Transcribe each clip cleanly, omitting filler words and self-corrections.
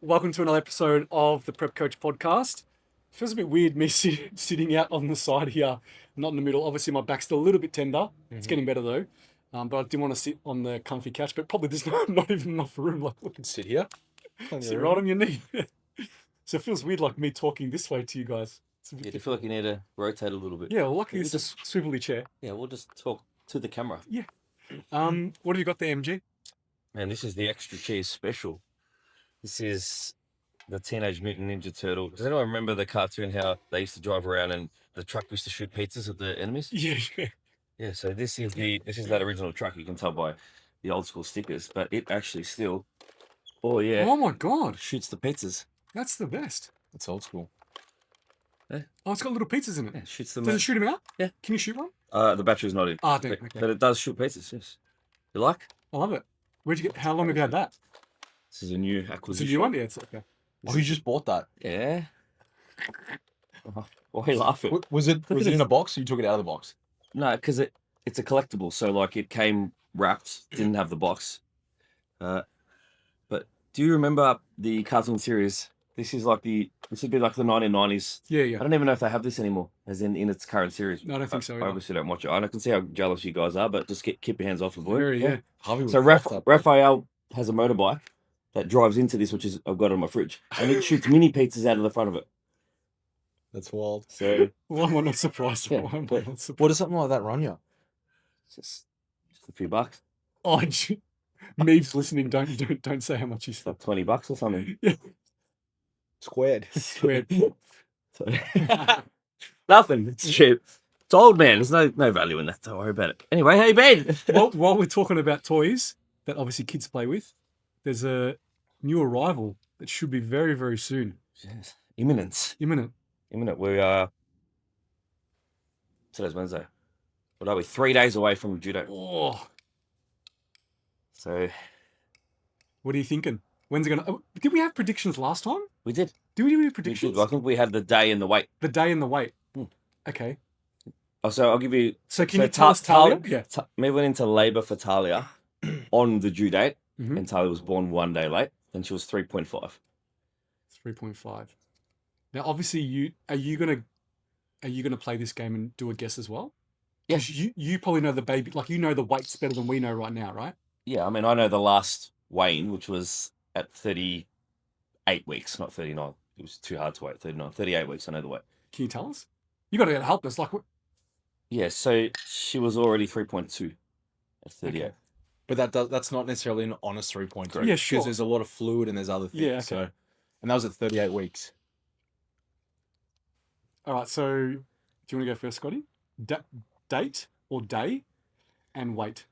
Welcome to another episode of the Prep Coach Podcast. Feels a bit weird me sitting out on the side here, not in the middle. Obviously, my back's still a little bit tender. It's getting better though. But I didn't want to sit on the comfy couch, but probably there's not even enough room. Like, look, Sit here. sit right on your knee. So it feels weird like me talking this way to you guys. It's a bit Yeah, do you feel like you need to rotate a little bit? Yeah, well, luckily We'll it's a swivelly chair. Yeah, we'll just talk to the camera. Yeah. What have you got there, MG? Man, this is the extra cheese special. This is the Teenage Mutant Ninja Turtle. Does anyone remember the cartoon, how they used to drive around and the truck used to shoot pizzas at the enemies? Yeah. Yeah, so this is that original truck. You can tell by the old school stickers, but it actually still, oh yeah, Oh my God. shoots the pizzas. That's the best. It's old school. Oh, it's got little pizzas in it. Yeah, shoots them. Does it shoot him out? Yeah. Can you shoot one? The battery's not in. Ah, damn. but, Okay. but it does shoot pizzas. Yes. You like? I love it. Where'd you get? How long have you had that? This is a new It's a acquisition. new one. Yeah, it's okay. Oh, you just bought that? Yeah. Why are you laughing? Was it Look at in this. a box or you took it out of the box? No, because it's a collectible. So like it came wrapped, didn't have the box. But do you remember the cartoon series? This would be like the 1990s. Yeah, I yeah. don't even know if they have this anymore, as in its current series. No, I don't think so I either. obviously don't watch it. I can see how jealous you guys are, but just keep your hands off the boy. Very, yeah. Harvey So would fuck that. Raphael has a motorbike that drives into this, which is I've got on my fridge, and it shoots mini pizzas out of the front of it. That's wild. So Why am I not surprised? Yeah, Why am I but- not surprised? What does something like that run you? it's just a few bucks, Oh, Meaves listening. Don't say how much you it's like slept. $20 or something. Squared. Weird. So- Nothing. It's cheap. It's old, man. There's no value in that. Don't worry about it. Anyway, hey Ben. Well, while we're talking about toys that obviously kids play with, there's a new arrival that should be very, very soon. Yes. Imminent. Imminent. We are. Today's Wednesday. What are we? 3 days away from due date. Oh, So what are you thinking? When's it gonna? Oh, did we have predictions last time? we did. Did we do We predictions? did. I think we had the day and the weight. The day and the weight. Hmm. Okay. Oh, so I'll give you. So can So you tell us Talia? Yeah. Me went into labour for Talia on the due date, Mhm. and Talia was born 1 day late, and she was 3.5. 3.5. Now, obviously, are you gonna play this game and do a guess as well? Yeah. 'Cause you probably know the baby, like you know the weights better than we know right now, right? Yeah, I mean, I know the last weigh-in, which was at 38 weeks, not 39. It was too hard to wait. 39, 38 weeks. I know the weight. Can you tell us? You got to help us. Like, Yeah, so she was already 3.2 at 38. Okay. But that's not necessarily an honest 3.3. Yeah, sure. Because there's a lot of fluid and there's other things. Yeah, okay. So, and that was at 38 weeks. all right. So, do you want to go first, Scotty? Date or day, and weight.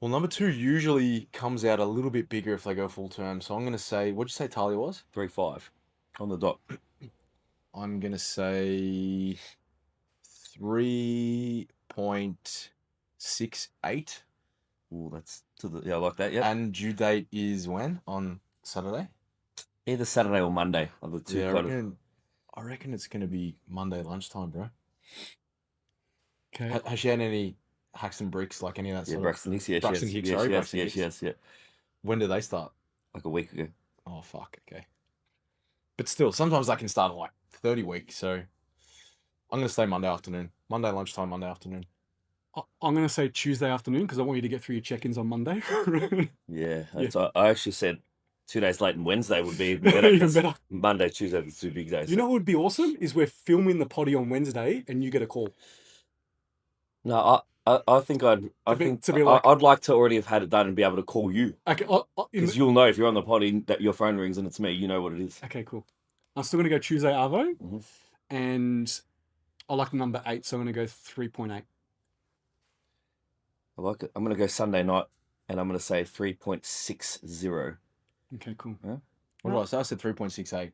Well, number 2 usually comes out a little bit bigger if they go full term. So I'm going to say, what'd you say Talia was? 3.5 on the dot. I'm going to say 3.68. Ooh, that's I like that. Yeah, And due date is when? On Saturday? either Saturday or Monday are the two. Yeah, kind I reckon it's going to be Monday lunchtime, bro. Okay. Has she had any hacks and bricks, like any of that Yeah, sort of? Braxton Hicks. Yes, Braxton yes, Hicks, yes, sorry, yes, Braxton yes, Hicks. yes, yeah. When do they start? Like a week ago. Oh, fuck, okay. But still, sometimes they can start at like 30 weeks, so I'm going to say Monday afternoon. Monday lunchtime, Monday afternoon. I'm going to say Tuesday afternoon because I want you to get through your check-ins on Monday. Yeah, I actually said 2 days late and Wednesday would be even better. Even 'cause better. Monday, Tuesday are the 2 big days. You know what would be awesome is we're filming the potty on Wednesday and you get a call. No, I think I'd like to already have had it done and be able to call you, Okay. because you'll know if you're on the potty that your phone rings and it's me. You know what it is. Okay, cool. I'm still going to go Tuesday Arvo, Mhm. and I like the number 8, so I'm going to go 3.8. I like it. I'm going to go Sunday night, and I'm going to say 3.60. Okay, cool. What did I say? I said 3.68.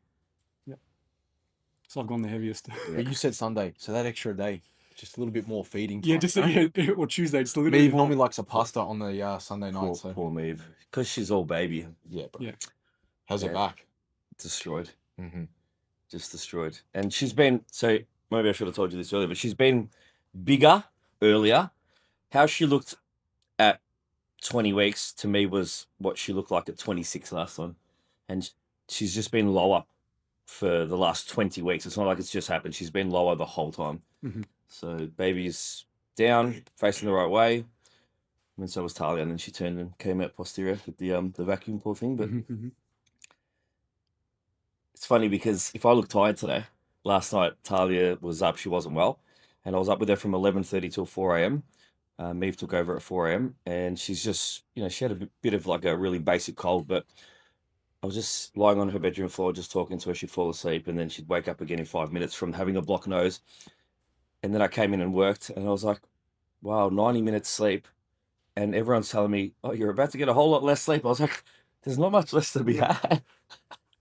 So I've gone the heaviest. But you said Sunday, so that extra day, just a little bit more feeding. Yeah, time, just right? or Tuesday, just a little Maeve bit more. normally likes a pasta on the Sunday night, so Poor Maeve, because she's all baby, yeah, bro. Yeah. How's her Yeah. back? destroyed, Mm-hmm. just destroyed. And she's been, so maybe I should have told you this earlier, but she's been bigger earlier. How she looked at 20 weeks to me was what she looked like at 26 last time. And she's just been lower for the last 20 weeks. It's not like it's just happened. She's been lower the whole time. Mhm. So baby's down, facing the right way. And so was Talia, and then she turned and came out posterior with the vacuum pull thing. But Mhm. it's funny because if I look tired today, last night Talia was up, she wasn't well, and I was up with her from 11:30 till 4 a.m. Meve took over at 4 a.m. and she's just, she had a bit of like a really basic cold, but I was just lying on her bedroom floor, just talking to her. She'd fall asleep, and then she'd wake up again in 5 minutes from having a blocked nose. And then I came in and worked, and I was like, wow, 90 minutes sleep. And everyone's telling me, oh, you're about to get a whole lot less sleep. I was like, there's not much less to be had.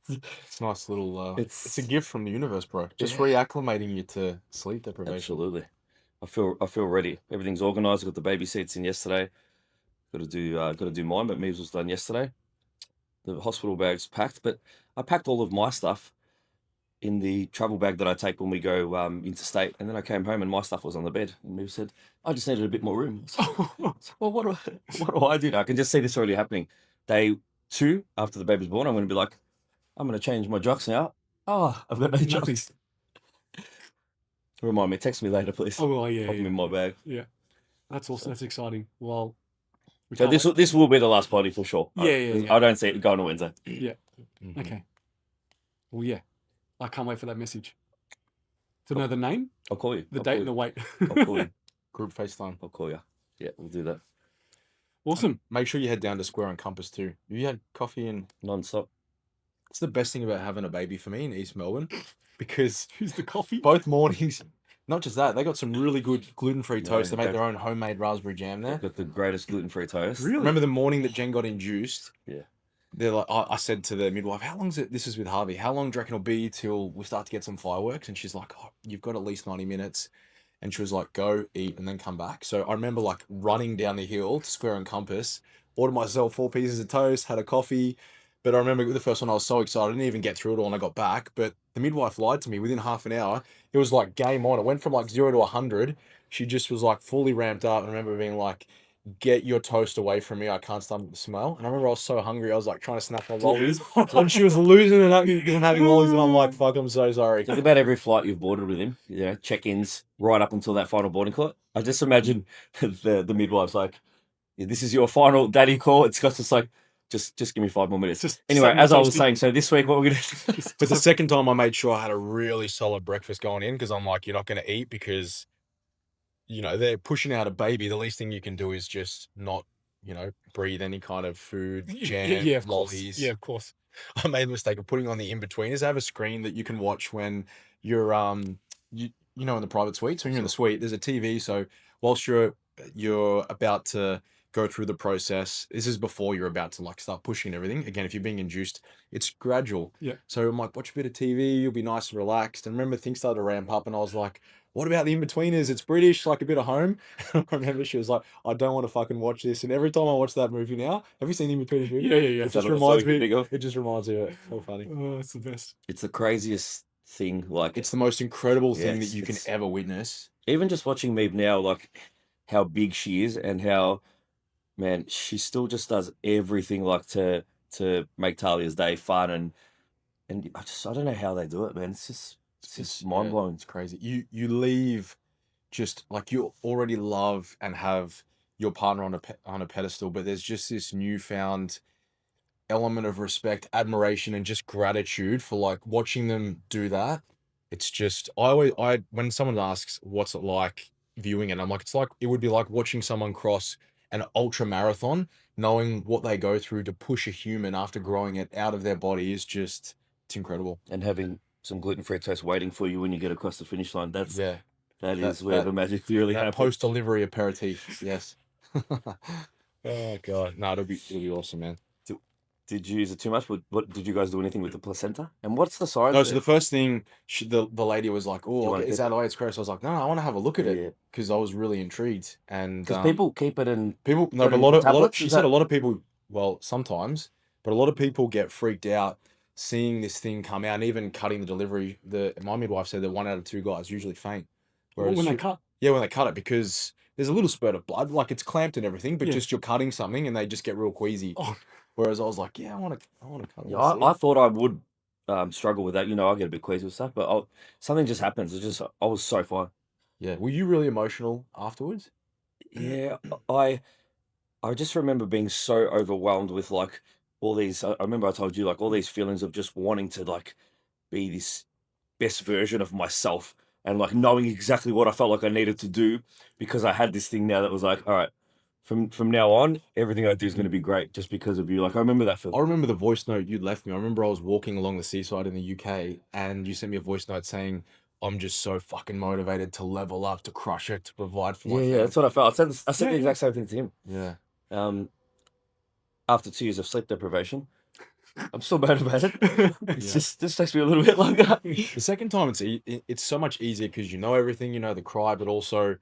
It's a nice little. It's It's a gift from the universe, bro. Just Yeah. reacclimating you to sleep deprivation. Absolutely. I feel ready. Everything's organised. I got the baby seats in yesterday. Got to do mine, but Meves was done yesterday. The hospital bag's packed, but I packed all of my stuff in the travel bag that I take when we go interstate, and then I came home and my stuff was on the bed. And Meves said, "I just needed a bit more room." I was like, well, what do I do now? I can just see this already happening. Day 2 after the baby's born, I'm going to be like, I'm going to change my jocks now. Oh, I've got no jocks. Remind me, text me later, please. Oh, well, yeah, Pop them yeah. in my bag. Yeah. That's awesome. That's exciting. Well, we So can't this will be the last party for sure. Yeah. I don't see it going on Wednesday. Yeah. Mhm. Okay. Well, yeah. I can't wait for that message. To know the name, I'll call you. the I'll date, call and the you. weight. I'll call you. Group FaceTime. I'll call you. Yeah, we'll do that. Awesome. Make sure you head down to Square and Compass too. You had coffee and Non-stop. it's the best thing about having a baby for me in East Melbourne because Who's the coffee? both mornings, not just that, they got some really good gluten-free Yeah, toast. They make they've- their own homemade raspberry jam there. I've got the greatest gluten-free toast. Really? Remember the morning that Jen got induced? Yeah. They're like, I said to the midwife, how long is it? This is with Harvey. How long do you reckon it'll be till we start to get some fireworks? And she's like, oh, you've got at least 90 minutes. And she was like, go eat and then come back. So I remember like running down the hill to Square and Compass, ordered myself 4 pieces of toast, had a coffee. But I remember the first one, I was so excited. I didn't even get through it all when I got back. But the midwife lied to me within half an hour. It was like game on. It went from like 0 to 100. She just was like fully ramped up. And I remember being like, get your toast away from me. I can't stomach the smell. And I remember I was so hungry. I was like trying to snap my lollies. And she was losing it up and having lollies. And I'm like, fuck, I'm so sorry. Think about every flight you've boarded with him. Check-ins right up until that final boarding call. I just imagine the midwife's like, yeah, this is your final daddy call. It's got just like, just give me 5 more minutes. Just Anyway, something as I was toasty. saying, so this week what we're gonna do? But the second time I made sure I had a really solid breakfast going in because I'm like, you're not going to eat because, they're pushing out a baby. The least thing you can do is just not, breathe any kind of food, jam, Yeah, of course. lollies. Yeah, of course. I made the mistake of putting on the in-betweeners. I have a screen that you can watch when you're in the private suite. So when you're in the suite, there's a TV. So whilst you're about to go through the process, this is before you're about to like start pushing and everything. Again, if you're being induced, it's gradual. Yeah. So I'm like, watch a bit of TV, you'll be nice and relaxed. And remember things started to ramp up and I was like, what about the in-betweeners? It's British, like a bit of home. I remember she was like, I don't want to fucking watch this. And every time I watch that movie now, have you seen the in-betweeners movie? Yeah. It just That's reminds something to me. think of. It just reminds me of it. So funny. Oh, it's the best. It's the craziest thing. Like, It's the most incredible thing Yes, that you can it's- ever witness. even just watching Meave now, like how big she is and how, man, she still just does everything like to make Talia's day fun and I don't know how they do it, man. It's just mind blowing. It's crazy. You leave just like you already love and have your partner on a pedestal, but there's just this newfound element of respect, admiration, and just gratitude for like watching them do that. It's just I when someone asks what's it like viewing it, I'm like it would be like watching someone cross an ultra marathon, knowing what they go through to push a human after growing it out of their body is just it's incredible. And having some gluten-free toast waiting for you when you get across the finish line. That Yeah, is where the magic really that happens. post-delivery aperitif. Yes. Oh god, no, it'll be awesome, man. Is it too much? What did you guys do anything with the placenta? And what's the size? No, so the first thing the lady was like, you "Oh, wanna is get- Adelaide Express?" I was like, "No, I want to have a look at Yeah. it because I was really intrigued." And Because people keep it in. people, no, put but it a lot into of tablets, she is said that- a lot of people. Well, sometimes, but a lot of people get freaked out seeing this thing come out, and even cutting the delivery. My midwife said that 1 out of 2 guys usually faint. When they she- cut. Yeah, when they cut it, because there's a little spurt of blood, like it's clamped and everything, but Yeah. just you're cutting something and they just get real queasy. Oh. Whereas I was like, yeah, I want to cut. Yeah, I thought I would struggle with that. You know, I get a bit queasy with stuff, but something just happens. I was so fine. Yeah. Were you really emotional afterwards? Yeah, I just remember being so overwhelmed with like all these. I remember I told you like all these feelings of just wanting to like be this best version of myself and like knowing exactly what I felt like I needed to do because I had this thing now that was like, all right, from now on, everything I do is going to be great just because of you. Like I remember that I feeling. remember the voice note you left me. I remember I was walking along the seaside in the UK and you sent me a voice note saying, I'm just so fucking motivated to level up, to crush it, to provide for my Yeah, family. that's what I felt. I said Yeah, the yeah. exact same thing to him. Yeah. After 2 years of sleep deprivation, I'm still motivated. It's Yeah. just takes me a little bit longer. The second time it's so much easier because you know everything, you know the cry, but also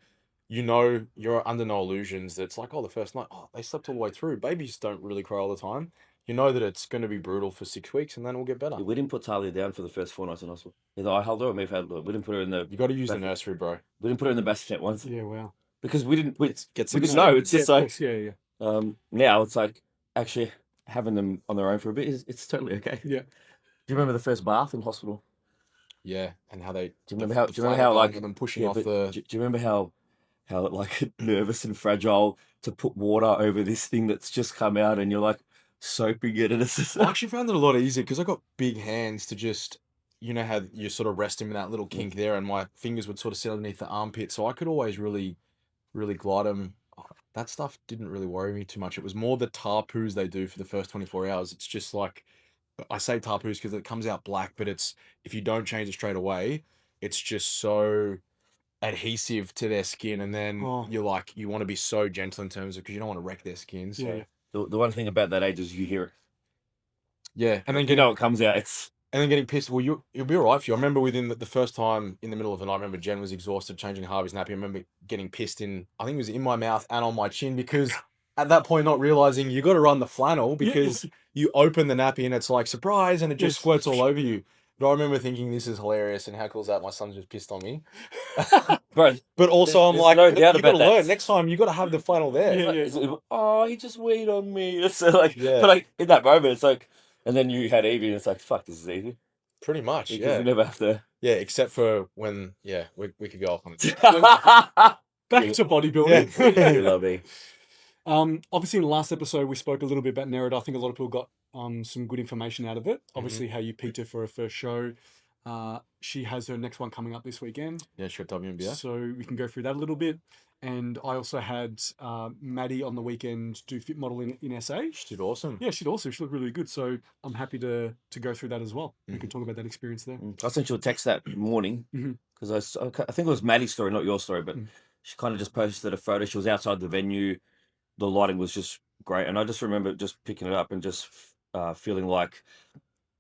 you know you're under no illusions that it's like, oh, the first night, oh, they slept all the way through. Babies don't really cry all the time. You know that it's going to be brutal for 6 weeks and then it'll get better. We didn't put Talia down for the first 4 nights in hospital. Either I held her or Maeve held her. We didn't put her in the. You got to use the Bath- nursery, bro. We didn't put her in the bassinet once Yeah, wow. because we didn't. We Gets didn't know. It's Yeah, just of like course, yeah. now it's like actually having them on their own for a bit is it's totally okay. Yeah. Do you remember the first bath in hospital? Yeah, and how they. Do you remember how? Do you remember how like them pushing yeah, off but the. Do you remember how like nervous and fragile to put water over this thing that's just come out and you're like soaping it and it's just I actually found it a lot easier because I got big hands to just, you know how you sort of rest him in that little kink there, and my fingers would sort of sit underneath the armpit, so I could always really, really glide them. That stuff didn't really worry me too much. It was more the tarpoos they do for the first 24 hours. It's just like, I say tarpoos because it comes out black, but it's if you don't change it straight away, it's just so adhesive to their skin, and then Oh. you're like, you want to be so gentle in terms of because you don't want to wreck their skin. So Yeah. the one thing about that age is you hear it. yeah, and then You know it comes out. It's and then getting pissed. Well, it'll be all right for you. I remember within the first time in the middle of the night, I remember Jen was exhausted changing Harvey's nappy. I remember getting pissed in, I think it was in my mouth and on my chin because at that point, not realizing you got to run the flannel because you open the nappy and it's like surprise and it just Yes. squirts all over you. But I remember thinking this is hilarious and how cool is that? My son's just pissed on me. bro. But also I'm There's like, no you doubt got about to that. learn. Next time you got to have the flannel there. Yeah. It's like, oh, he just weighed on me. It's like, Yeah. but like in that moment, it's like, and then you had Evie, and it's like, fuck, this is easy. Pretty much, Because yeah. you never have to. Yeah, except for when, we could go off on it. Back to bodybuilding. I love me. Obviously, in the last episode, we spoke a little bit about Nerida. I think a lot of people got some good information out of it. Obviously, how you peaked her for her first show. She has her next one coming up this weekend. Yeah, sure, WNBF. So we can go through that a little bit. And I also had Maddi on the weekend do fit model in SA. She did awesome. Yeah, she looked really good. So I'm happy to go through that as well. We can talk about that experience there. I sent you a text that morning because I think it was Maddie's story, not your story, but she kind of just posted a photo. She was outside the venue. The lighting was just great. And I just remember just picking it up and just feeling like,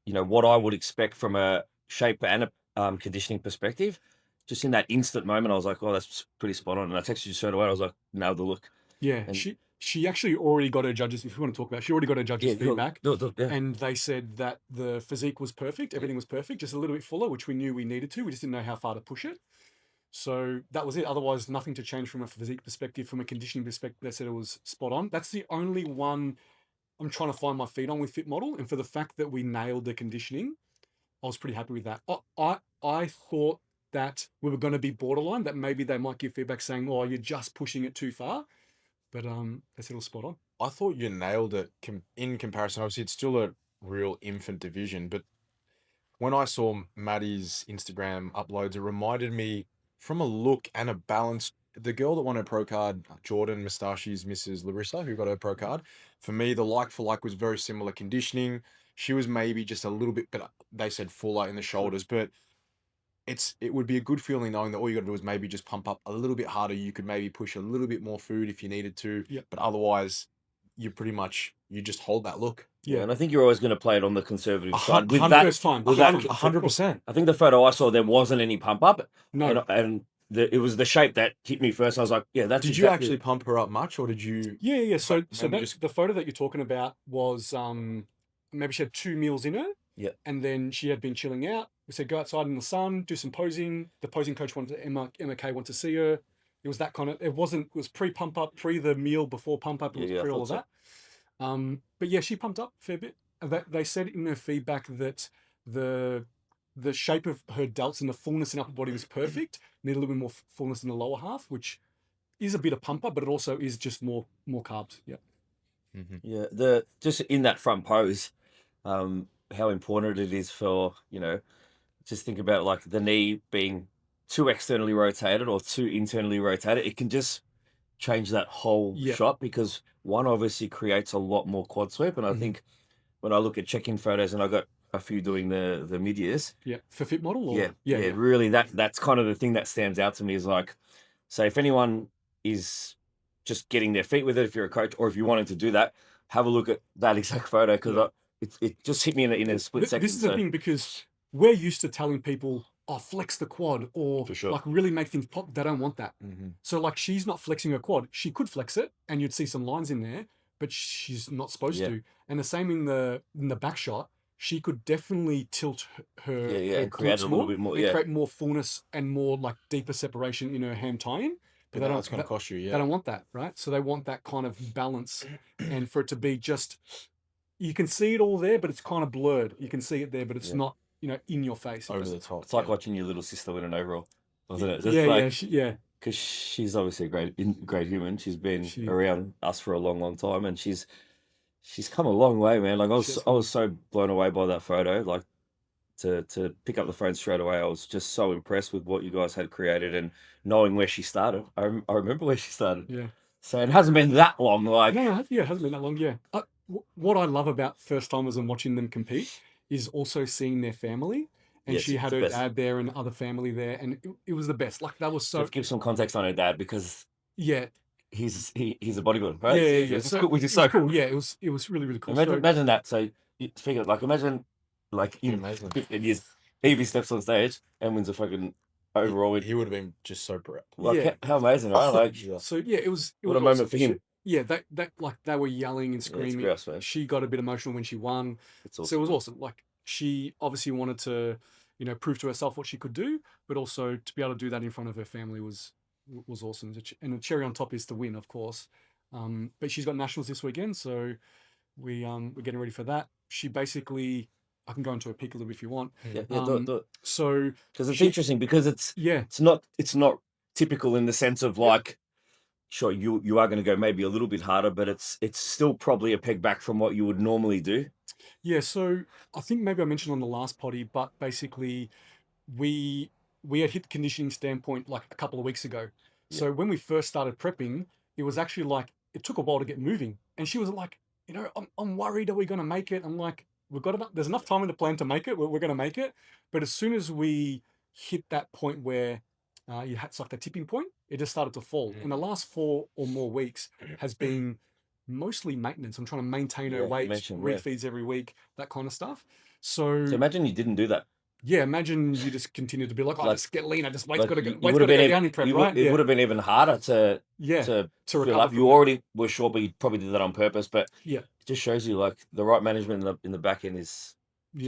you know, what I would expect from a shape and a conditioning perspective. Just in that instant moment, I was like, oh, that's pretty spot on. And I texted you straight away. I was like, nailed the look. Yeah, And- she actually already got her judges, if you want to talk about it, she already got her judges' feedback. Yeah. And they said that the physique was perfect. Everything was perfect, just a little bit fuller, which we knew we needed to. We just didn't know how far to push it. So that was it. Otherwise, nothing to change from a physique perspective. From a conditioning perspective, they said it was spot on. That's the only one I'm trying to find my feet on with Fit Model. And for the fact that we nailed the conditioning, I was pretty happy with that. I thought that we were going to be borderline, that maybe they might give feedback saying, oh, you're just pushing it too far. But they said it was spot on. I thought you nailed it in comparison. Obviously, it's still a real infant division, but when I saw Maddie's Instagram uploads, it reminded me from a look and a balance. The girl that won her pro card, Jordan Mustachi's Mrs. Larissa, who got her pro card, for me, the like for like was very similar conditioning. She was maybe just a little bit, but they said fuller in the shoulders, but it would be a good feeling knowing that all you got to do is maybe just pump up a little bit harder. You could maybe push a little bit more food if you needed to, but otherwise you just hold that look. Yeah, and I think you're always going to play it on the conservative side. With 100% that, first time. with that, 100%. I think the photo I saw, there wasn't any pump up. No. And it was the shape that hit me first. I was like, yeah, that's Did you actually pump her up much, or did you? Yeah. So maybe the photo that you're talking about was maybe she had 2 meals in her. Yeah. And then she had been chilling out. We said go outside in the sun, do some posing. The posing coach Emma K wanted to see her. It was that kind of. It was pre pump up, pre the meal, before pump up. It was pre all of that. But yeah, she pumped up a fair bit. They said in her feedback that the shape of her delts and the fullness in upper body was perfect. Need a little bit more fullness in the lower half, which is a bit of pumper, but it also is just more carbs. Yeah. Yeah, the just in that front pose, how important it is for, just think about like the knee being too externally rotated or too internally rotated. It can just change that whole Yeah. shot because one obviously creates a lot more quad sweep. And I think when I look at check-in photos, and I got a few doing the mid-years. Yeah. For fit model? Or? Yeah, really that's kind of the thing that stands out to me is like, so if anyone is just getting their feet with it, if you're a coach or if you wanted to do that, have a look at that exact photo because it just hit me in a split second. This is the thing because we're used to telling people, oh, flex the quad or For sure. like really make things pop. They don't want that. So like she's not flexing her quad. She could flex it and you'd see some lines in there, but she's not supposed to. And the same in the back shot. She could definitely tilt her and create a little bit more, and create more fullness and more like deeper separation in her ham tie-in. But that's going to cost you. They don't want that, right? So they want that kind of balance, and for it to be just, you can see it all there, but it's kind of blurred. You can see it there, but it's not, in your face. Over the top. It's like watching your little sister win an overall, wasn't it? Just Because she's obviously a great human. She's been around us for a long, long time, and she's come a long way, man. Like I was so blown away by that photo. Like to pick up the phone straight away, I was just so impressed with what you guys had created and knowing where she started. I remember where she started. Yeah. So it hasn't been that long. Like it hasn't been that long. Yeah. What I love about first timers and watching them compete is also seeing their family. And she had her dad there and other family there, and it was the best. Like that was so. Let's give some context on her dad because he's a bodybuilder, right? Yeah. So, which is so cool. Yeah, it was really, really cool. Imagine that. So you figure imagine in 15 years, Evie steps on stage and wins a fucking overall. He would have been just so proud. Like how amazing, right? Like so it was what a moment for him. Yeah, that like they were yelling and screaming. Gross, man. She got a bit emotional when she won. Awesome. So it was awesome. Like she obviously wanted to, prove to herself what she could do, but also to be able to do that in front of her family was awesome. And the cherry on top is to win, of course. But she's got nationals this weekend, so we're getting ready for that. She basically, I can go into a peek a little bit if you want. Do it. So because it's interesting because it's not typical in the sense of like, sure you are going to go maybe a little bit harder, but it's still probably a peg back from what you would normally do. Yeah, so I think maybe I mentioned on the last potty, but basically we had hit the conditioning standpoint like a couple of weeks ago. Yeah. So when we first started prepping, it was actually like it took a while to get moving, and she was like, I'm worried, are we going to make it? I'm like, there's enough time in the plan to make it. We're going to make it, but as soon as we hit that point where it's like the tipping point, it just started to fall. And the last 4 or more weeks has been mostly maintenance. I'm trying to maintain her weight, refeeds every week, that kind of stuff. So imagine you didn't do that. Yeah, imagine you just continue to be like, just get lean. Weight's got to go down in prep, right? It would have been even harder to fill up. You already were sure, but you probably did that on purpose. But it just shows you like the right management in the back end is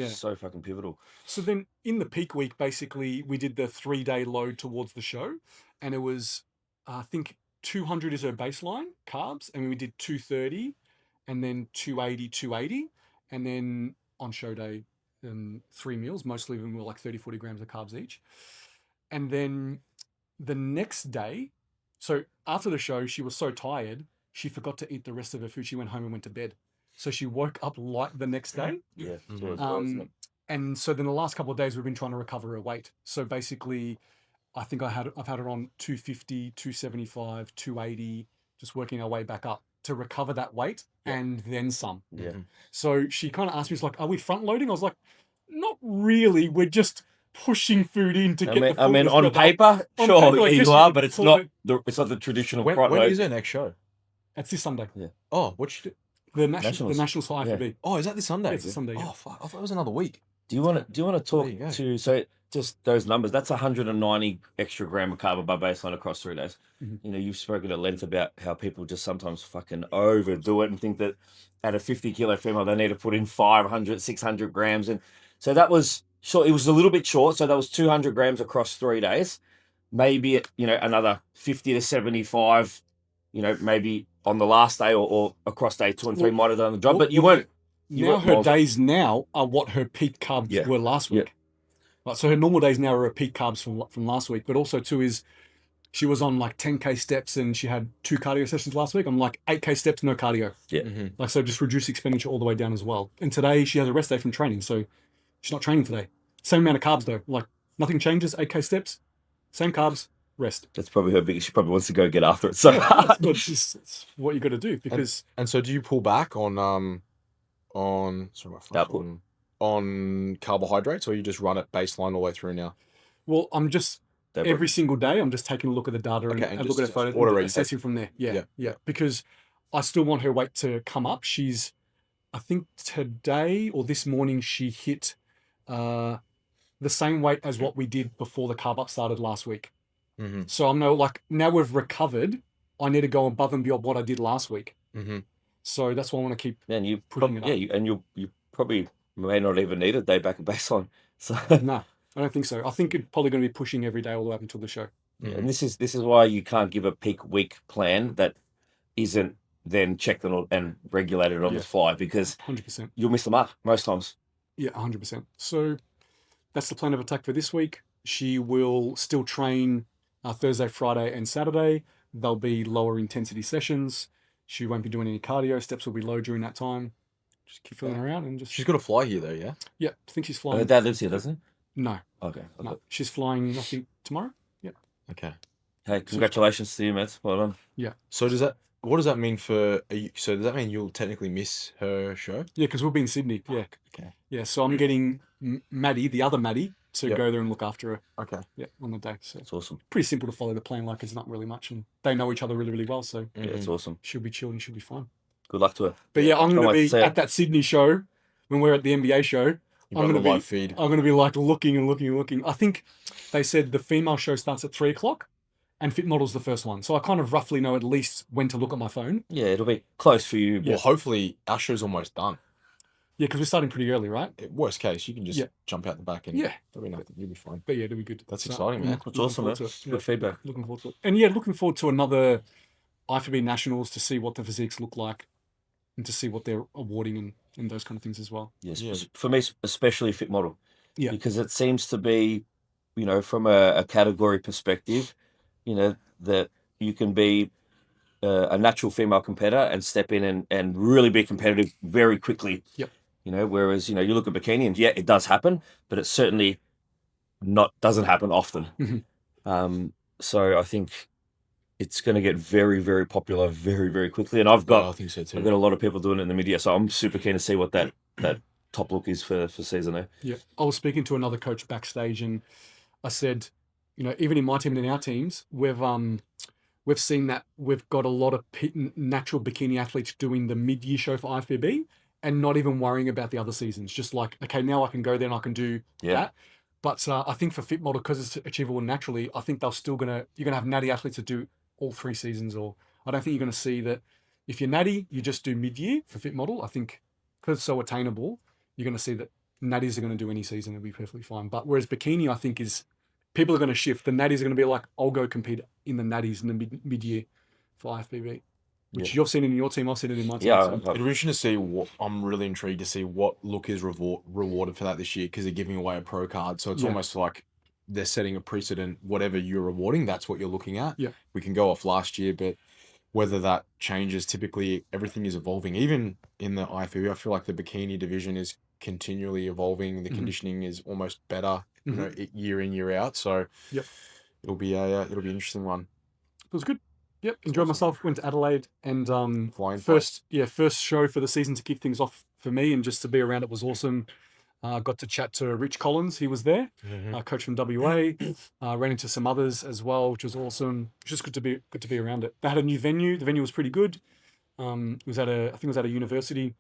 so fucking pivotal. So then in the peak week, basically, we did the 3-day load towards the show, and it was, I think, 200 is her baseline carbs, and we did 230, and then 280, and then on show day, 3 meals. Mostly of them were like 30-40 grams of carbs each. And then the next day, so after the show, she was so tired, she forgot to eat the rest of her food. She went home and went to bed. So she woke up light the next day. Yeah. And so then the last couple of days, we've been trying to recover her weight. So basically, I think I've had her on 250, 275, 280, just working our way back up to recover that weight and then some. Yeah. So she kind of asked me, she's like, are we front loading? I was like, not really. We're just pushing food in to get the I mean, on paper, sure, you are, but it's not the traditional front load. When is her next show? It's this Sunday. Yeah. Oh, what you do? The Nationals for IFBB. Oh, is that this Sunday? Yeah, it's this Sunday. Oh, fuck. I thought it was another week. Do you want to talk to, so just those numbers, that's 190 extra gram of carb above baseline across 3 days. Mm-hmm. You've spoken at length about how people just sometimes fucking overdo it and think that at a 50 kilo female, they need to put in 500, 600 grams. And so that was short. It was a little bit short. So that was 200 grams across 3 days. Maybe, another 50 to 75, maybe on the last day or across day 2 and 3 Well, might have done the job, well, but you well, weren't. You Now weren't her miles off. days now are what her peak carbs Yeah. were last Yeah. week. Right, so her normal days now are her peak carbs from last week. But also too is she was on like 10K steps and she had 2 cardio sessions last week. I'm like 8K steps, no cardio. Yeah. Mhm. Like, so just reduce expenditure all the way down as well. And today she has a rest day from training, so she's not training today. Same amount of carbs though. Like nothing changes. 8K steps, same carbs, rest. That's probably her biggest. She probably wants to go get after it. So It's what you got to do because And so do you pull back on sorry, my flash, Output. on carbohydrates, or you just run it baseline all the way through now? well, I'm just They're every single day I'm just taking a look at the data and, Okay, and and look at her just photos order and ready. assessing from there. Yeah. Yeah. Because I still want her weight to come up. She's, I think today or this morning she hit the same weight as what we did before the carb up started last week. Mm-hmm. So I'm now we've recovered. I need to go above and beyond what I did last week. Mm-hmm. So that's why I want to keep. man, you Putting probably it up. you probably may not even need a day back at baseline. So No, I don't think so. I think it's probably going to be pushing every day all the way up until the show. yeah, and this is why you can't give a peak week plan that isn't then checked and regulated on Yeah. the fly, because 100%. you'll miss the mark most times. Yeah, 100%. So that's the plan of attack for this week. She will still train Thursday, Friday, and Saturday. There'll be lower intensity sessions. She won't be doing any cardio. Steps will be low during that time. Just keep filling her out and just. She's got to fly here though, yeah. Yeah, I think she's Her flying. dad lives here, doesn't No, he? Okay. no, she's flying. I think tomorrow. Okay. Hey, congratulations to you, mate. Well done. So what does that mean so does that mean you'll technically miss her show? Yeah, because we'll be in Sydney. Yeah, Okay. yeah. So I'm getting Maddi, the other Maddi, to Yep. go there and look after her. Okay. Yeah, on the day. So It's awesome. pretty simple to follow the plan. Like it's not really much, and they know each other really, really well. So Yeah, it's awesome. she'll be chilling. She'll be fine. Good luck to her. But yeah, I'm Can't going to wait to be see it. at that Sydney show when we're at the NBA show. You've I'm got gonna the live be- feed. I'm going to be like looking and looking and looking. I think they said the female show starts at 3:00 and Fit Model's the first one. So I kind of roughly know at least when to look at my phone. Yeah, it'll be close for you. Well, hopefully our show's almost done. Yeah, because we're starting pretty early, right? Worst case, you can just Yeah. jump out the back and Yeah. there'll be nothing. You'll be fine. But yeah, it'll be good. That's So, exciting, yeah, man. That's looking awesome, man. forward to it. Good feedback. Looking forward to it. And yeah, looking forward to another IFBB Nationals to see what the physiques look like and to see what they're awarding and those kind of things as well. Yes, Yeah. for me, especially Fit Model. Yeah. Because it seems to be, from a category perspective, that you can be a natural female competitor and step in and really be competitive very quickly. Yep. Whereas, you look at bikini and yeah, it does happen, but it certainly doesn't happen often. Mhm. So I think it's going to get very, very popular very, very quickly. And I've I got think so too. a lot of people doing it in the media, so I'm super keen to see what that top look is for season A. Yeah, I was speaking to another coach backstage, and I said, even in my team and in our teams, we've seen that we've got a lot of natural bikini athletes doing the mid-year show for IFBB and not even worrying about the other seasons. Just like, okay, now I can go there and I can do that. But I think for Fit Model, because it's achievable naturally, I think you're gonna have natty athletes that do all 3 seasons. Or I don't think you're gonna see that if you're natty, you just do mid-year for Fit Model. I think because it's so attainable, you're gonna see that natties are gonna do any season and be perfectly fine. But whereas bikini, I think people are going to shift. The natties are going to be like, I'll go compete in the natties in the mid-year for IFBB, which you've seen it in your team. I've seen it in my team. Yeah, so- It'll be interesting to see what. I'm really intrigued to see what look is rewarded for that this year, because they're giving away a pro card, so it's Yeah. almost like they're setting a precedent. Whatever you're rewarding, that's what you're looking at. Yeah. We can go off last year, but whether that changes, typically everything is evolving. Even in the IFBB, I feel like the bikini division is continually evolving. The Mhm. conditioning is almost better, Mhm. year in, year out. So Yep. it'll be an interesting one. It was good. Yep, enjoyed awesome. myself. Went to Adelaide and Flying first show for the season to kick things off for me, and just to be around it was awesome. Got to chat to Rich Collins. He was there, coach from WA. Ran into some others as well, which was awesome. It was just good to be around it. They had a new venue. The venue was pretty good. It was I think it was at a university.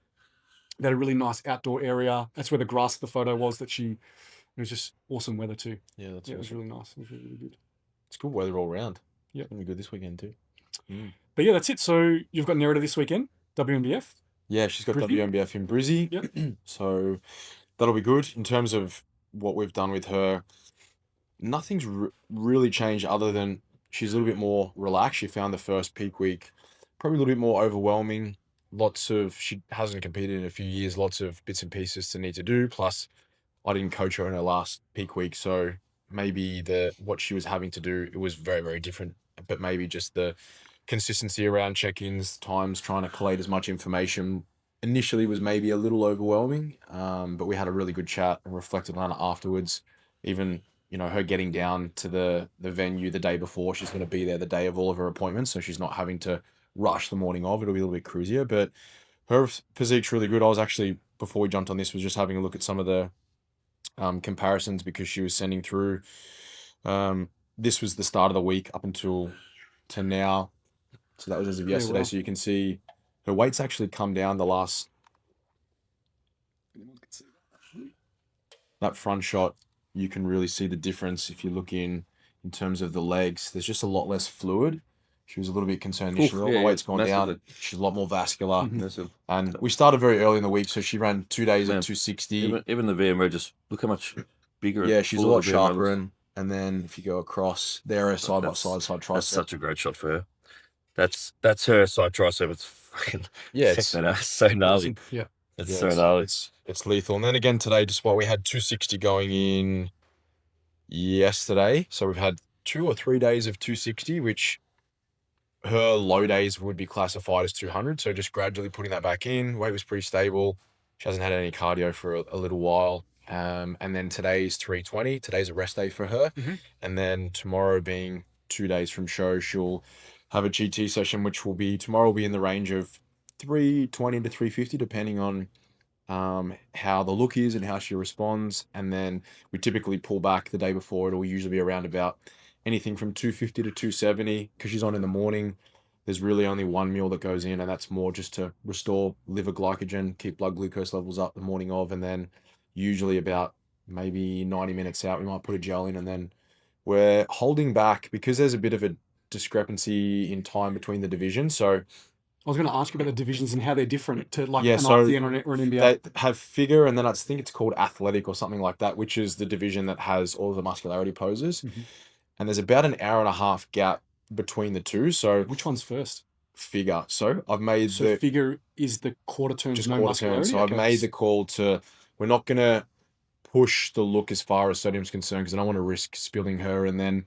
They had a really nice outdoor area. That's where the grass of the photo was. It was just awesome weather too. Yeah, that's Yeah, it was awesome. really nice. It was really, really good. It's good weather all round. Yeah. It's gonna be good this weekend too. But yeah, that's it. So you've got Nerida this weekend, WNBF. Yeah, she's got Brizzy? WNBF in Brizzy. Yep. So that'll be good. In terms of what we've done with her, nothing's really changed other than she's a little bit more relaxed. She found the first peak week probably a little bit more overwhelming. She hasn't competed in a few years, lots of bits and pieces to need to do. Plus, I didn't coach her in her last peak week, so maybe what she was having to do, it was very, very different. But maybe just the consistency around check-ins, times, trying to collate as much information initially was maybe a little overwhelming. But we had a really good chat and reflected on it afterwards. Even, her getting down to the venue the day before, she's going to be there the day of all of her appointments, so she's not having to rush the morning of. It'll be a little bit cruisier, but her physique's really good. I was actually, before we jumped on this, was just having a look at some of the comparisons because she was sending through. This was the start of the week up until to now. So that was as of yesterday. wow. So you can see her weight's actually come down the last. That front shot, you can really see the difference if you look in terms of the legs. There's just a lot less fluid. She was a little bit concerned initially. The weight's gone down. She's a lot more vascular. And we started very early in the week, so she ran 2 days at 260. Even the VMO, just look how much bigger. Yeah, she's a lot sharper. And then if you go across, there are side by side tricep. That's such a great shot for her. That's her side tricep. It's fucking it's so gnarly. Yeah, it's so gnarly. It's lethal. And then again today, just while we had 260 going in yesterday, so we've had 2 or 3 days of 260, which her low days would be classified as 200. So just gradually putting that back in. Weight was pretty stable. She hasn't had any cardio for a little while. And then today's 320. Today's a rest day for her. And then tomorrow, being 2 days from show, she'll have a GT session, which tomorrow will be in the range of 320 to 350, depending on how the look is and how she responds. And then we typically pull back the day before. It'll usually be around about anything from 250 to 270 because she's on in the morning. There's really only one meal that goes in, and that's more just to restore liver glycogen, keep blood glucose levels up the morning of, and then usually about maybe 90 minutes out, we might put a gel in, and then we're holding back because there's a bit of a discrepancy in time between the divisions. So I was going to ask you about the divisions and how they're different to like an RTN or an NBA. They have figure, and then I think it's called athletic or something like that, which is the division that has all the muscularity poses. And there's about an hour and a half gap between the two. So which one's first? Figure. So I've made figure is the quarter turns, just no muscularity. So I've made the call to, we're not going to push the look as far as sodium's concerned because I don't want to risk spilling her and then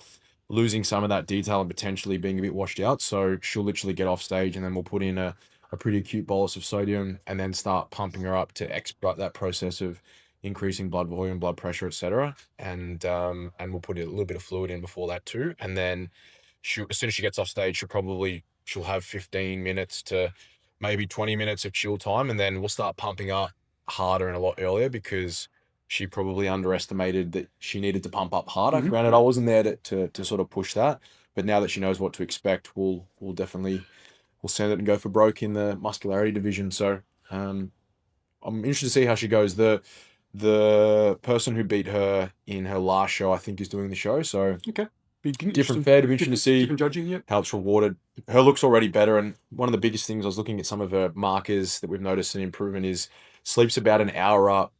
losing some of that detail and potentially being a bit washed out. So she'll literally get off stage and then we'll put in a pretty acute bolus of sodium and then start pumping her up to expedite that process of increasing blood volume, blood pressure, etc. And we'll put a little bit of fluid in before that too. And then as soon as she gets off stage, she'll have 15 minutes to maybe 20 minutes of chill time, and then we'll start pumping up harder and a lot earlier because she probably underestimated that she needed to pump up harder. Granted, I wasn't there to sort of push that, but now that she knows what to expect, we'll send it and go for broke in the muscularity division. So I'm interested to see how she goes. The person who beat her in her last show, I think, is doing the show. So different fair to be interesting to see. Different judging, how it's rewarded. Her look's already better, and one of the biggest things I was looking at some of her markers that we've noticed an improvement is sleeps about an hour up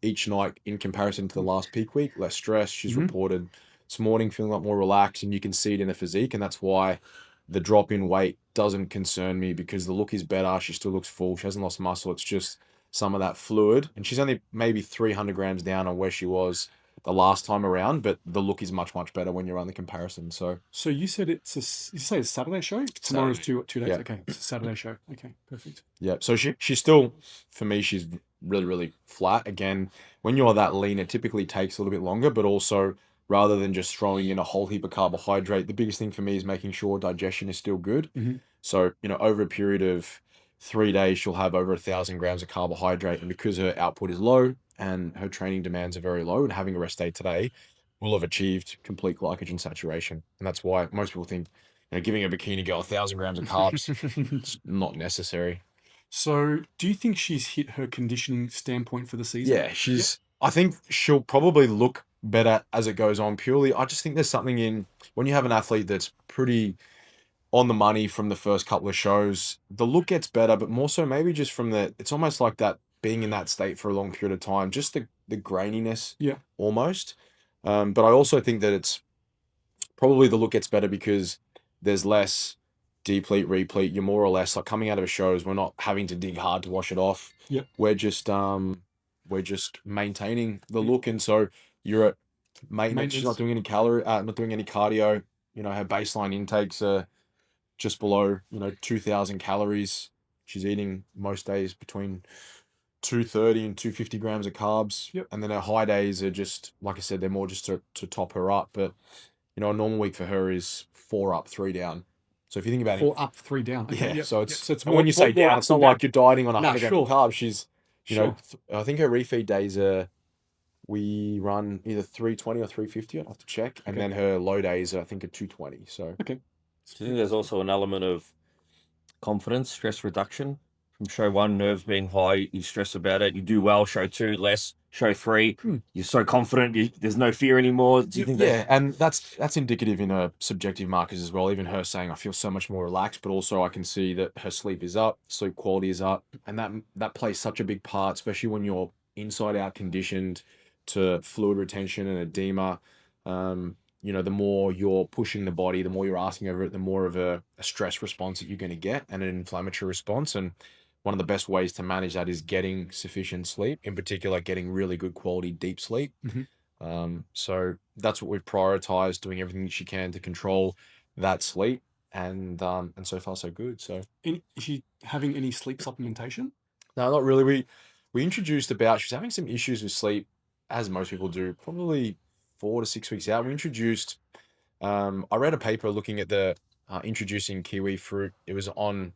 each night in comparison to the last peak week. Less stress. She's reported this morning feeling a lot more relaxed, and you can see it in the physique, and that's why the drop in weight doesn't concern me because the look is better. She still looks full. She hasn't lost muscle. It's just some of that fluid, and she's only maybe 300 grams down on where she was the last time around, but the look is much, much better when you run the comparison. So you said it's a Saturday show? Tomorrow's 2 days. Yeah. Okay, it's a Saturday show. Okay, perfect. Yeah, so she's still, for me, she's really, really flat. Again, when you're that lean, it typically takes a little bit longer, but also rather than just throwing in a whole heap of carbohydrate, the biggest thing for me is making sure digestion is still good. So, over a period of 3 days, she'll have over 1,000 grams of carbohydrate, and because her output is low and her training demands are very low, and having a rest day today, we'll have achieved complete glycogen saturation. And that's why most people think, giving a bikini girl 1,000 grams of carbs is not necessary. So do you think she's hit her conditioning standpoint for the season? Yeah, I think she'll probably look better as it goes on. Purely, I just think there's something in when you have an athlete that's pretty on the money from the first couple of shows, the look gets better, but more so maybe just from it's almost like that being in that state for a long period of time, just the graininess, almost. But I also think that it's probably the look gets better because there's less deplete, replete. You're more or less like coming out of a shows. We're not having to dig hard to wash it off. Yep. We're just maintaining the look, and so you're at maintenance. She's not doing any not doing any cardio. You know, her baseline intakes are just below 2,000 calories. She's eating most days between 230 and 250 grams of carbs. Yep. And then her high days are just, like I said, they're more just to top her up. But, a normal week for her is 4 up, 3 down. So if you think about 4 up, 3 down. Okay, yeah, yep. so Yep. it's, So it's and more, when you say more down, up it's not than down. like you're dieting on 100 Nah, grams sure. of carbs. She's, Sure. I think her refeed days are, we run either 320 or 350. I'll have to check. And Okay. then her low days are, I think, are 220. So Okay. Do you think there's also an element of confidence, stress reduction? From show 1, nerves being high, you stress about it. You do well. Show 2, less. Show 3, you're so confident. There's no fear anymore. Do you think that? Yeah, and that's indicative in her subjective markers as well. Even her saying, I feel so much more relaxed, but also I can see that her sleep is up, sleep quality is up. And that plays such a big part, especially when you're inside out conditioned to fluid retention and edema. The more you're pushing the body, the more you're asking over it, the more of a stress response that you're going to get and an inflammatory response. And one of the best ways to manage that is getting sufficient sleep, in particular, getting really good quality deep sleep. So that's what we've prioritized, doing everything she can to control that sleep. And so far so good. So Is she having any sleep supplementation? no, not really. We introduced she's having some issues with sleep, as most people do, probably 4 to 6 weeks out. We introduced, I read a paper looking at the introducing kiwi fruit. It was on,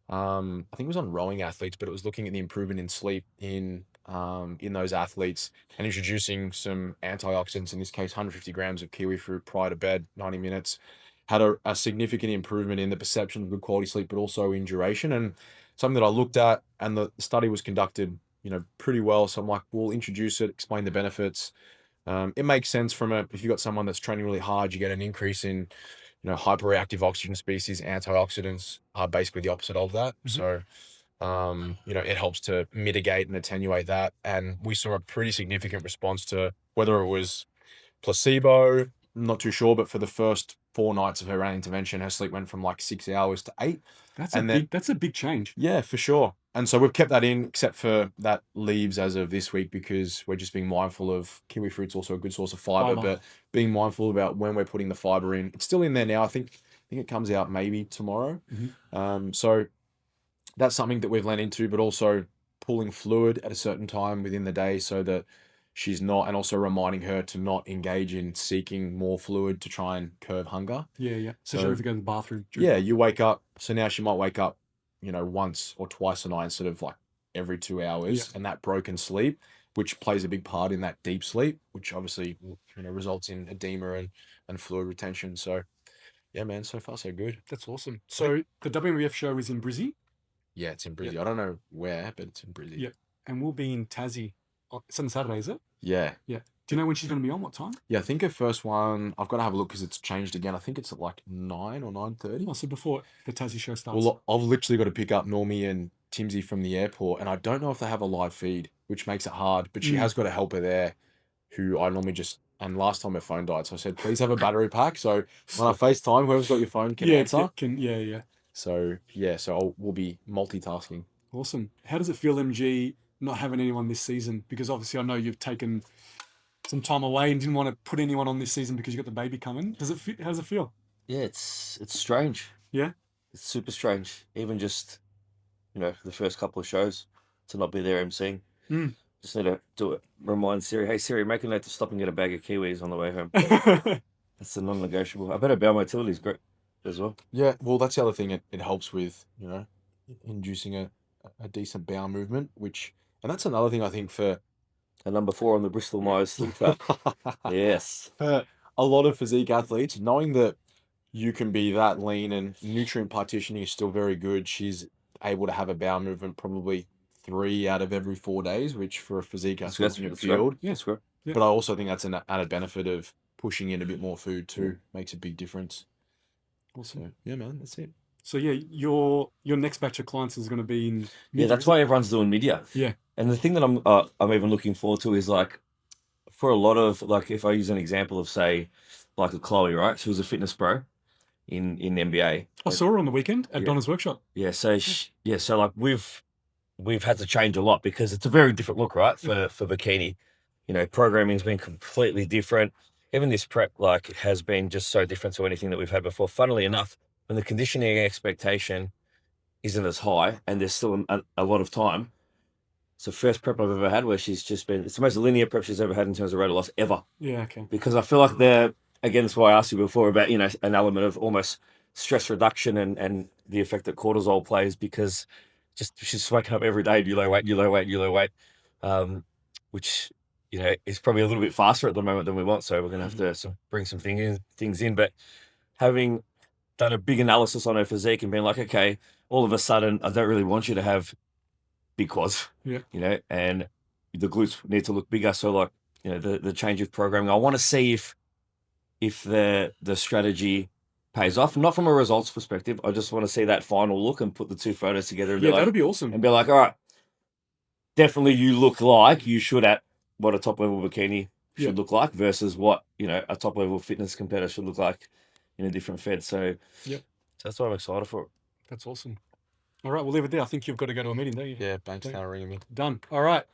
I think it was on rowing athletes, but it was looking at the improvement in sleep in those athletes and introducing some antioxidants, in this case, 150 grams of kiwi fruit prior to bed, 90 minutes, had a significant improvement in the perception of good quality sleep, but also in duration. And something that I looked at, and the study was conducted, pretty well. So I'm like, we'll introduce it, explain the benefits. It makes sense if you've got someone that's training really hard, you get an increase in, hyperreactive oxygen species. Antioxidants are basically the opposite of that. So, it helps to mitigate and attenuate that. And we saw a pretty significant response to whether it was placebo, I'm not too sure, but for the first 4 nights of her intervention, her sleep went from like 6 hours to 8. That's a big change. Yeah, for sure. And so we've kept that in, except for that leaves as of this week, because we're just being mindful of kiwi fruit's also a good source of fiber, but being mindful about when we're putting the fiber in. It's still in there now. I think it comes out maybe tomorrow. So that's something that we've lent into, but also pulling fluid at a certain time within the day so that she's not, and also reminding her to not engage in seeking more fluid to try and curb hunger. Yeah. So she if you go to the bathroom. Yeah, you wake up. So now she might wake up, once or twice a night instead of like every 2 hours. And that broken sleep, which plays a big part in that deep sleep, which obviously, results in edema and fluid retention. So yeah, man, so far so good. That's awesome. So the WMBF show is in Brizzy. Yeah, it's in Brizzy. I don't know where, but it's in Brizzy. Yeah. And we'll be in Tassie. It's on Saturday, is it? Yeah. Yeah. Do you know when she's going to be on? What time? Yeah, I think her first one, I've got to have a look because it's changed again. I think it's at like 9 or 9:30. Oh, so before the Tassie show starts. Well, I've literally got to pick up Normie and Timsy from the airport, and I don't know if they have a live feed, which makes it hard. But she has got a helper there who I normally and last time her phone died, so I said, please have a battery pack. So when I FaceTime, whoever's got your phone can answer. Yeah. So we'll be multitasking. Awesome. How does it feel, MG, not having anyone this season? Because obviously I know you've taken some time away and didn't want to put anyone on this season because you got the baby coming. How does it feel? Yeah, it's strange. Yeah? It's super strange. Even just, the first couple of shows to not be there emceeing. Just need to do it. Remind Siri, hey Siri, make a note to stop and get a bag of kiwis on the way home. That's a non-negotiable. I better bow motility great as well. Yeah, well, that's the other thing. It helps with, inducing a decent bowel movement, and that's another thing I think for a number 4 on the Bristol Myers sleep trap. Yes. A lot of physique athletes, knowing that you can be that lean and nutrient partitioning is still very good. She's able to have a bowel movement probably 3 out of every 4 days, which for a physique athlete in the field. Yeah, that's right. But I also think that's an added benefit of pushing in a bit more food too. Makes a big difference. Awesome. So, yeah, man, that's it. So yeah, your next batch of clients is going to be in mid-year. Yeah, that's why everyone's doing mid-year. Yeah. And the thing that I'm even looking forward to is like, for a lot of, like, if I use an example of, say, like a Chloe, right? She was a fitness pro. in NBA. I saw her on the weekend at Yeah. Donna's workshop. Yeah, so so like we've had to change a lot because it's a very different look, right? For bikini, programming's been completely different. Even this prep like has been just so different to anything that we've had before. Funnily enough, when the conditioning expectation isn't as high and there's still a lot of time, it's the first prep I've ever had where she's just been. It's the most linear prep she's ever had in terms of rate of loss ever. Yeah, okay. Because I feel like again, that's why I asked you before about an element of almost stress reduction and the effect that cortisol plays, because just she's waking up every day, you low weight, which is probably a little bit faster at the moment than we want. So we're gonna have to bring some things in. But having done a big analysis on her physique and being like, okay, all of a sudden I don't really want you to have big quads, and the glutes need to look bigger. So like, the change of programming, I want to see if the strategy pays off, not from a results perspective. I just want to see that final look and put the two photos together and Yeah, that'd be awesome. and be like, all right, definitely you look like you should at what a top level bikini should look like versus what a top level fitness competitor should look like in a different fed. So that's why I'm excited for it. That's awesome. All right, we'll leave it there. I think you've got to go to a meeting, don't you? Yeah, Banks now ringing me. Done. All right.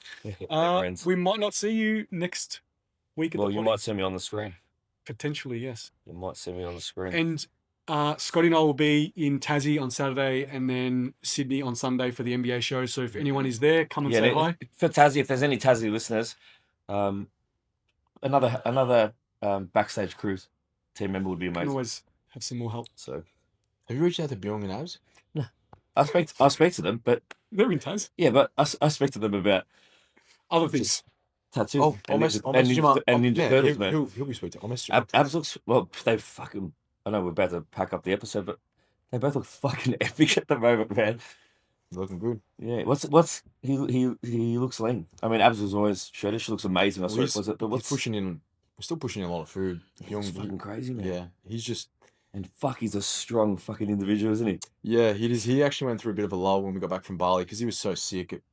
Friends. We might not see you next week. Well, you might see me on the screen. Potentially, yes. You might see me on the screen. And Scotty and I will be in Tassie on Saturday and then Sydney on Sunday for the NBA show. So if anyone is there, come and say hi. For Tassie, if there's any Tassie listeners, another backstage cruise team member would be amazing. Can always have some more help. So, have you reached out to Byung and Abs? No, I speak to them, but they're in Tas. Yeah, but I speak to them about other things. Tattoos. Oh, and Ninja Turtles, man. He'll be sweet. I'll message him. Abs looks, well, they fucking, I know we're about to pack up the episode, but they both look fucking epic at the moment, man. Looking good. Yeah. He looks lean. I mean, Abs was always shredded. She looks amazing. But he's pushing in. We're still pushing in a lot of food. He's fucking crazy, man. Yeah, he's just. And he's a strong fucking individual, isn't he? Yeah, he is. He actually went through a bit of a lull when we got back from Bali because he was so sick. It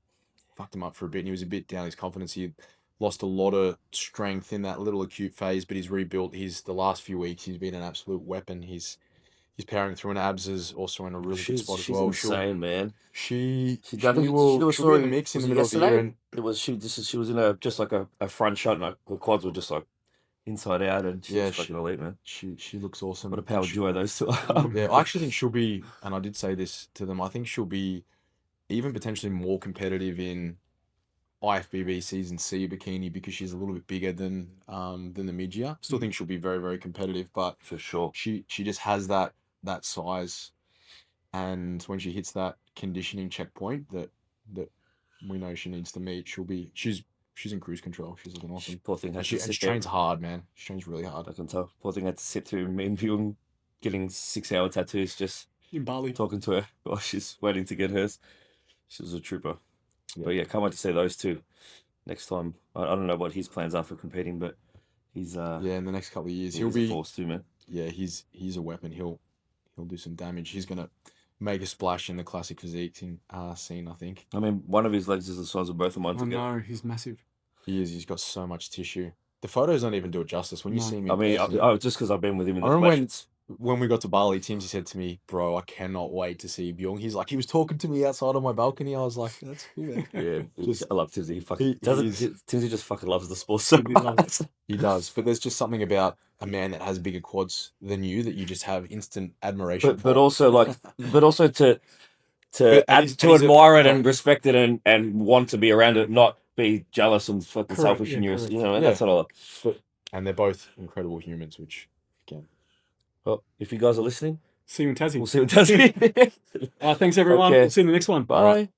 fucked him up for a bit, and he was a bit down his confidence. He lost a lot of strength in that little acute phase, but he's rebuilt. The last few weeks, he's been an absolute weapon. He's powering through, and Abs is also in a really good spot as well. She's insane, man. She'll do be in the mix in the middle of the year. And it was she was in just like a front shot, and her quads were just like inside out, and she's fucking elite, man. She looks awesome. What a power duo those two are. Yeah, I actually think she'll be, and I did say this to them, I think she'll be even potentially more competitive in IFBB Season C bikini because she's a little bit bigger than the mid-year. Still think she'll be very, very competitive, but for sure. She just has that size, and when she hits that conditioning checkpoint that we know she needs to meet, she's in cruise control. She's looking awesome. Poor thing she trains hard, man. She trains really hard. I can tell. Poor thing had to sit through me and Byung getting 6-hour tattoos just in Bali, talking to her while she's waiting to get hers. She was a trooper. Yeah. But yeah, can't wait to see those two next time. I don't know what his plans are for competing, but he's in the next couple of years he'll be a force too, man. Yeah, he's a weapon. He'll do some damage. He's gonna make a splash in the classic physique scene, I think. I mean, one of his legs is the size of both of mine together. No, he's massive. He is. He's got so much tissue. The photos don't even do it justice. When you see me, I mean, just because I've been with him in the flesh. When we got to Bali, Timsy said to me, "Bro, I cannot wait to see Byung." He's like, he was talking to me outside on my balcony. I was like, "That's cool, man." Yeah, I love Timsy. Timsy just fucking loves the sport so much. He does, but there's just something about a man that has bigger quads than you that you just have instant admiration for. But also to admire it and respect it and want to be around it, not be jealous and fucking selfish and and that's what I like. And they're both incredible humans, which again. Well, if you guys are listening, see you in Tassie. We'll see you in Tassie. Thanks everyone. Okay. We'll see you in the next one. Bye.